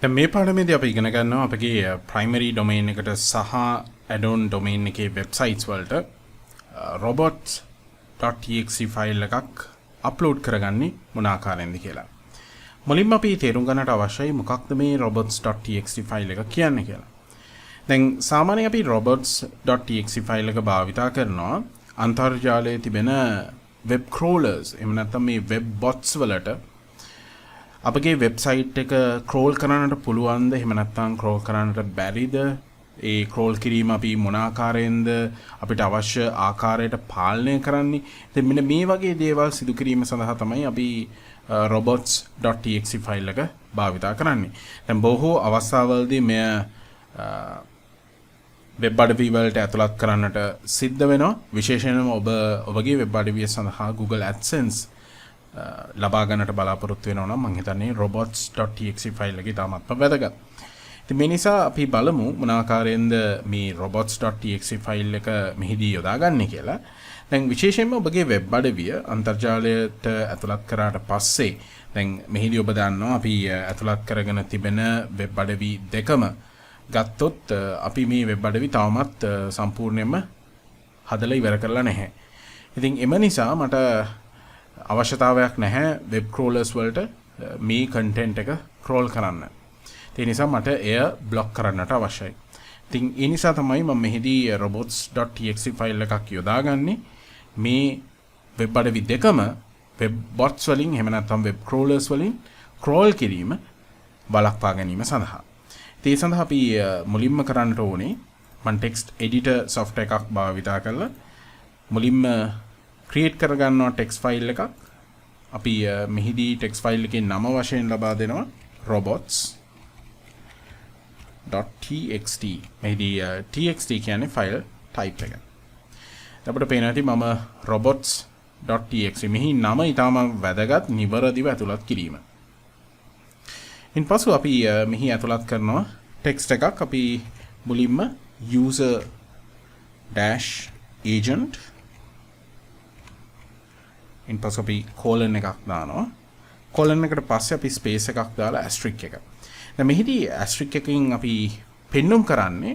දැන් මේ පාඩමේදී අපි ඉගෙන ගන්නවා අපගේ primary domain එකට සහ add-on domain එකේ websites වලට robots.txt file එකක් upload කරගන්නේ මොන ආකාරයෙන්ද කියලා. මුලින්ම අපි තේරුම් ගන්නට අවශ්‍යයි මොකක්ද මේ robots.txt file එක කියන්නේ කියලා. දැන් සාමාන්‍යයෙන් අපි robots.txt file එක භාවිතා කරනවා අන්තර්ජාලයේ තිබෙන web crawlers එහෙම නැත්නම් මේ web bots වලට අපගේ වෙබ්සයිට් එක ක්‍රෝල් කරන්නට පුළුවන්ද එහෙම නැත්නම් ක්‍රෝල් කරන්නට බැරිද ඒ ක්‍රෝල් කිරීම අපි මොන ආකාරයෙන්ද අපිට අවශ්‍ය ආකාරයට පාලනය කරන්නේ ඉතින් මෙන්න මේ වගේ දේවල් සිදු කිරීම සඳහා තමයි අපි robots.txt ෆයිල් එක භාවිතා කරන්නේ දැන් බොහෝ අවස්ථාවලදී මෙය වෙබ් අඩවි වලට ඇතුළත් කරන්නට සිද්ධ වෙනවා විශේෂයෙන්ම ඔබගේ වෙබ් අඩවිය සඳහා Google AdSense ලබා ගන්නට බලාපොරොත්තු වෙනවා නම් මම හිතන්නේ robots.txt ෆයිල් එක ඉතාමත්ම වැදගත්. ඉතින් මේ නිසා අපි බලමු මොන ආකාරයෙන්ද මේ robots.txt ෆයිල් එක මෙහිදී යොදාගන්නේ කියලා. දැන් විශේෂයෙන්ම ඔබගේ වෙබ් අඩවිය අන්තර්ජාලයට ඇතුළත් කරාට පස්සේ දැන් මෙහිදී ඔබ දන්නවා අපි ඇතුළත් කරගෙන තිබෙන වෙබ් අඩවි දෙකම ගත්තොත් අපි මේ වෙබ් අඩවි තවමත් සම්පූර්ණයෙන්ම හදලා ඉවර කරලා නැහැ. ඉතින් එම නිසා මට අවශ්‍යතාවයක් නැහැ වෙබ් ක්‍රෝලර්ස් වලට මේ කන්ටෙන්ට් එක ක්‍රෝල් කරන්න. ඒ නිසා මට එය බ්ලොක් කරන්නට අවශ්‍යයි. ඉතින් ඒ නිසා තමයි මම මෙහිදී robots.txt ෆයිල් එකක් යොදාගන්නේ. මේ වෙබ් අඩවි දෙකම වෙබ් bots වලින් එහෙම නැත්නම් වෙබ් ක්‍රෝලර්ස් වලින් ක්‍රෝල් කිරීම වළක්වා ගැනීම සඳහා. ඒ සඳහා අපි මුලින්ම කරන්නට ඕනේ මම ටෙක්ස්ට් එඩිටර් software එකක් භාවිතා කරලා මුලින්ම ක්‍රියේට් කරගන්නවා ටෙක්ස්ට් ෆයිල් එකක්. අපි මෙහිදී ටෙක්ස්ට් ෆයිල් එකේ නම වශයෙන් ලබා දෙනවා robots.txt. මෙහිදී txt කියන්නේ ෆයිල් ටයිප් එක. අපිට පේනවා ඇති මම robots.txt මෙහි නම ඊටම වැදගත් නිවැරදිව ඇතුළත් කිරීම. ඉන්පසු අපි මෙහි ඇතුළත් කරනවා ටෙක්ස්ට් එකක්. අපි මුලින්ම user dash agent ඉන්පසු අපි colon එකක් දානවා. colon එකට පස්සේ අපි space එකක් දාලා asterisk එක. දැන් මෙහිදී asterisk එකකින් අපි පෙන්눔 කරන්නේ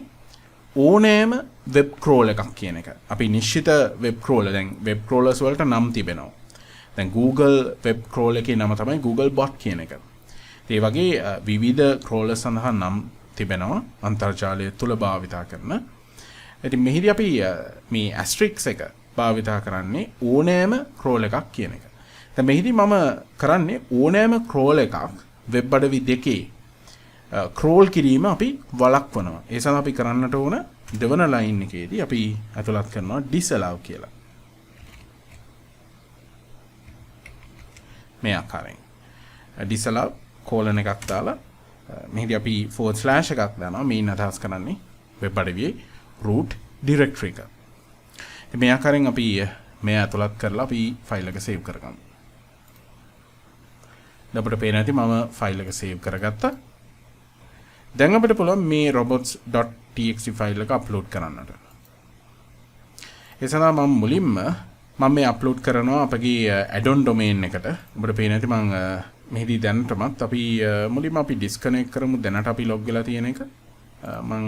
ඕනෑම web crawl එකක් කියන එක. අපි නිශ්චිත web crawler දැන් web crawlers වලට නම් තිබෙනවා. දැන් Google web crawl එකේ නම තමයි Google bot කියන එක. ඒ වගේ විවිධ crawlers සඳහා නම් තිබෙනවා අන්තර්ජාලය තුල භාවිතා කරන. ඉතින් මෙහිදී අපි මේ asterisk එක භාවිතා කරන්නේ ඕනෑම ක්‍රෝල් එකක් කියන එක. දැන් මෙහිදී මම කරන්නේ ඕනෑම ක්‍රෝල් එකක් වෙබ් අඩවි දෙකේ ක්‍රෝල් කිරීම අපි වළක්වනවා. ඒ සඳහා අපි කරන්නට ඕන දෙවන ලයින් එකේදී අපි අතුලත් කරනවා disallow කියලා. මේ ආකාරයෙන් disallow colon එකක් දාලා මෙහිදී අපි / එකක් දානවා. මේන් අදහස් කරන්නේ වෙබ් අඩවියේ root directory එක. මේ ආකාරයෙන් අපි මේ අතුලත් කරලා අපි ෆයිල් එක සේව් කරගමු. අපිට පේනවා ඇති මම ෆයිල් එක සේව් කරගත්තා. දැන් අපිට පුළුවන් මේ robots.txt ෆයිල් එක අප්ලෝඩ් කරන්නට. ඒ සඳහා මම මුලින්ම මේ අප්ලෝඩ් කරනවා අපගේ add-on domain එකට. අපිට පේනවා ඇති මම මෙහිදී දැනටමත් අපි මුලින්ම අපි disconnect කරමු දැනට අපි log වෙලා තියෙන එක. මම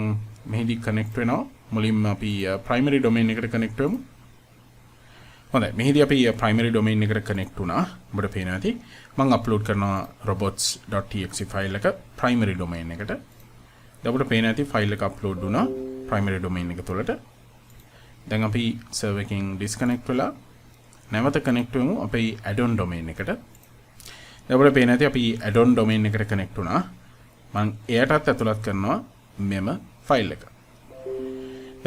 මෙහිදී connect වෙනවා. මුලින්ම අපි primary domain එකට connect වෙමු. හොඳයි. මෙහිදී අපි primary domain එකට connect වුණා. ඔබට පේනවා ඇති මම upload කරනවා robots.txt ෆයිල් එක primary domain එකට. දැන් ඔබට පේනවා ඇති ෆයිල් එක upload වුණා primary domain එක තුළට. දැන් අපි server එකෙන් disconnect වෙලා නැවත connect වෙමු අපේ add-on domain එකට. දැන් ඔබට පේනවා ඇති අපි add-on domain එකට connect වුණා. මම එයටත් ඇතුළත් කරනවා මෙම ෆයිල් එක.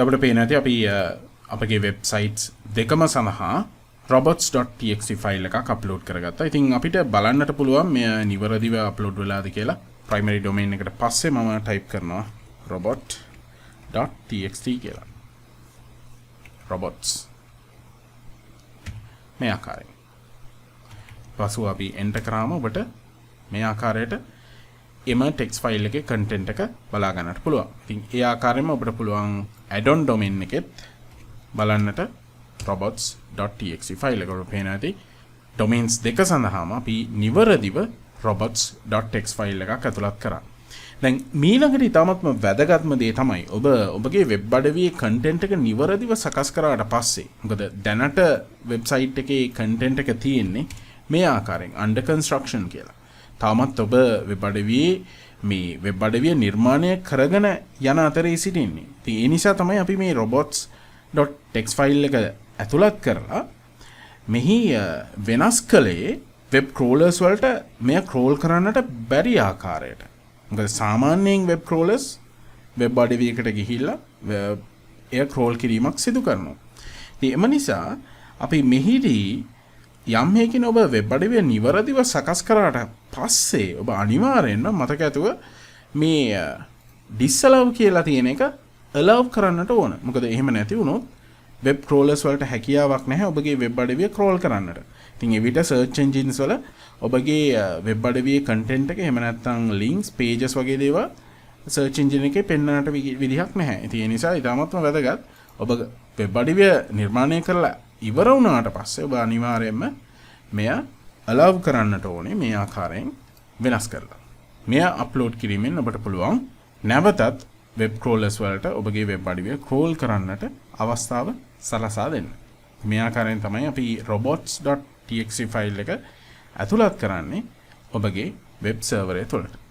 අපිට පේනවා ඇති අපි අපගේ වෙබ්සයිට්ස් දෙකම සඳහා robots.txt ෆයිල් එකක් අප්ලෝඩ් කරගත්තා. ඉතින් අපිට බලන්නට පුළුවන් මෙය නිවැරදිව අප්ලෝඩ් වෙලාද කියලා. primary domain එකට පස්සේ මම ටයිප් කරනවා robot.txt කියලා. robots මේ ආකාරයෙන්. පසුව අපි enter කරාම ඔබට මේ ආකාරයට එම ටෙක්ස්ට් ෆයිල් එකේ කන්ටෙන්ට් එක බලා ගන්නට පුළුවන්. ඉතින් ඒ ආකාරයෙන්ම ඔබට පුළුවන් add-on domain එකෙත් බලන්නට robots.txt ෆයිල් එක වල පේන ඇති domains දෙක සඳහාම අපි නිවැරදිව robots.txt ෆයිල් එකක් ඇතුළත් කරා. දැන් මීළඟට ඉතාමත්ම වැදගත්ම දේ තමයි ඔබගේ වෙබ් අඩවියේ කන්ටෙන්ට් එක නිවැරදිව සකස් කරාට පස්සේ මොකද දැනට වෙබ්සයිට් එකේ කන්ටෙන්ට් එක තියෙන්නේ මේ ආකාරයෙන් under construction කියලා. තාමත් ඔබ වෙබ් අඩවියේ මේ වෙබ් අඩවිය නිර්මාණය කරගෙන යන අතරේ සිටින්නේ. ඉතින් ඒ නිසා තමයි අපි මේ robots.txt ෆයිල් එක ඇතුළත් කරලා මෙහි වෙනස් කළේ වෙබ් ක්‍රෝලර්ස් වලට මෙය ක්‍රෝල් කරන්නට බැරි ආකාරයට. මොකද සාමාන්‍යයෙන් වෙබ් ක්‍රෝලර්ස් වෙබ් අඩවියකට ගිහිල්ලා එය ක්‍රෝල් කිරීමක් සිදු කරනවා. ඉතින් එම නිසා අපි මෙහිදී යම් හේකින් ඔබ වෙබ් අඩවිය නිවැරදිව සකස් කරාට පස්සේ ඔබ අනිවාර්යෙන්ම මතක ඇතුව මේ disallow කියලා තියෙන එක allow කරන්නට ඕන. මොකද එහෙම නැති වුණොත් වෙබ් ක්‍රෝලර්ස් වලට හැකියාවක් නැහැ ඔබගේ වෙබ් අඩවිය ක්‍රෝල් කරන්නට. ඉතින් ඒ විදිහට සර්ච් එන්ජින්ස් වල ඔබගේ වෙබ් අඩවියේ කන්ටෙන්ට් එක එහෙම නැත්නම් ලින්ක්ස් පේජස් වගේ දේවල් සර්ච් එන්ජින් එකේ පෙන්වන්නට විදිහක් නැහැ. ඉතින් ඒ නිසා ඉතාමත්ම වැදගත් ඔබ වෙබ් අඩවිය නිර්මාණය කරලා ඉවර වුණාට පස්සේ ඔබ අනිවාර්යයෙන්ම මෙය allow කරන්නට ඕනේ මේ ආකාරයෙන් වෙනස් කරලා. මෙය අප්ලෝඩ් කිරීමෙන් ඔබට පුළුවන් නැවතත් වෙබ් ක්‍රෝලර්ස් වලට ඔබගේ වෙබ් අඩවිය ක්‍රෝල් කරන්නට අවස්ථාව සලසා දෙන්න. මේ ආකාරයෙන් තමයි අපි robots.txt ෆයිල් එක ඇතුළත් කරන්නේ ඔබගේ වෙබ් සර්වරය තුළට.